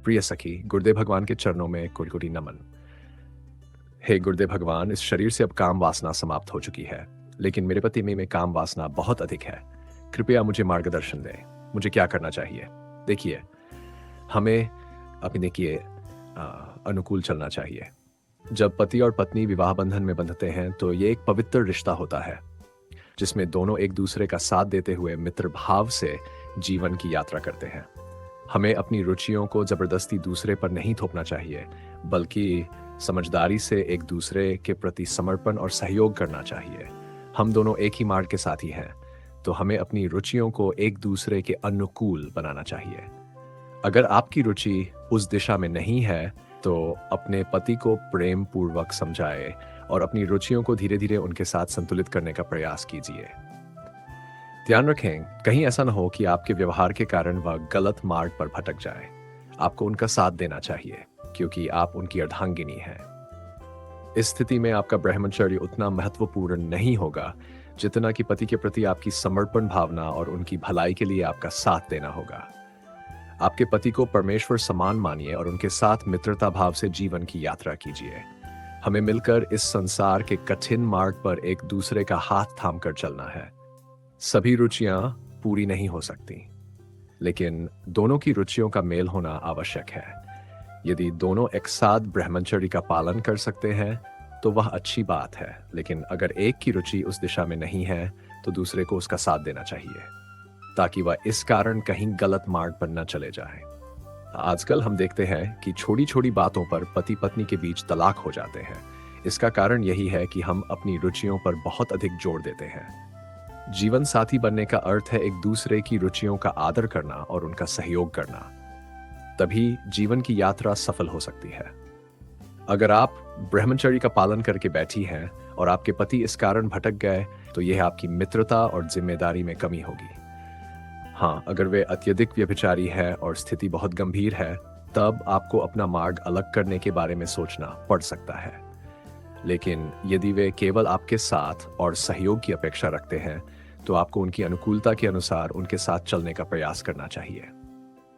प्रिय सखी, गुरुदेव भगवान के चरणों में कोटि-कोटि नमन। हे गुरुदेव भगवान, इस शरीर से अब काम वासना समाप्त हो चुकी है, लेकिन मेरे पति में काम वासना बहुत अधिक है। कृपया मुझे मार्गदर्शन दें। मुझे क्या करना चाहिए? देखिए, हमें अपने देखिए अनुकूल चलना चाहिए। जब पति और पत्नी विवाह बंधन में बंधते हैं, तो ये एक पवित्र रिश्ता होता है, जिसमें दोनों एक दूसरे का साथ देते हुए मित्र भाव से जीवन की यात्रा करते हैं। हमें अपनी रुचियों को जबरदस्ती दूसरे पर नहीं थोपना चाहिए, बल्कि समझदारी से एक दूसरे के प्रति समर्पण और सहयोग करना चाहिए। हम दोनों एक ही मार्ग के साथी हैं, तो हमें अपनी रुचियों को एक दूसरे के अनुकूल बनाना चाहिए। अगर आपकी रुचि उस दिशा में नहीं है, तो अपने पति को प्रेम पूर्वक समझाएं और अपनी रुचियों को धीरे-धीरे उनके साथ संतुलित करने का प्रयास कीजिए। ध्यान रखें, कहीं ऐसा न हो कि आपके व्यवहार के कारण वह गलत मार्ग पर भटक जाए। आपको उनका साथ देना चाहिए, क्योंकि आप उनकी अर्धांगिनी हैं। इस स्थिति में आपका ब्रह्मचर्य उतना महत्वपूर्ण नहीं होगा, जितना कि पति के प्रति आपकी समर्पण भावना और उनकी भलाई के लिए आपका साथ देना होगा। आपके पति को परमेश्वर समान मानिए और उनके साथ मित्रता भाव से जीवन की यात्रा कीजिए। हमें मिलकर इस संसार के कठिन मार्ग पर एक दूसरे का हाथ थामकर चलना है। सभी रुचियां पूरी नहीं हो सकती, लेकिन दोनों की रुचियों का मेल होना आवश्यक है। यदि दोनों एक साथ ब्रह्मचर्य का पालन कर सकते हैं, तो वह अच्छी बात है, लेकिन अगर एक की रुचि उस दिशा में नहीं है, तो दूसरे को उसका साथ देना चाहिए, ताकि वह इस कारण कहीं गलत मार्ग पर न चले जाए। आजकल हम देखते हैं कि छोटी-छोटी बातों पर पति-पत्नी के बीच तलाक हो जाते हैं। इसका कारण यही है कि हम अपनी रुचियों पर बहुत अधिक जोर देते हैं। जीवन साथी बनने का अर्थ है एक दूसरे की रुचियों का आदर करना और उनका सहयोग करना। तभी जीवन की यात्रा सफल हो सकती है। अगर आप ब्रह्मचर्य का पालन करके बैठी हैं और आपके पति इस कारण भटक गए, तो यह आपकी मित्रता और जिम्मेदारी में कमी होगी। हाँ, अगर वे अत्यधिक व्यभिचारी है और स्थिति बहुत गंभीर है, तब आपको अपना मार्ग अलग करने के बारे में सोचना पड़ सकता है। लेकिन यदि वे केवल आपके साथ और सहयोग की अपेक्षा रखते हैं, तो आपको उनकी अनुकूलता के अनुसार उनके साथ चलने का प्रयास करना चाहिए।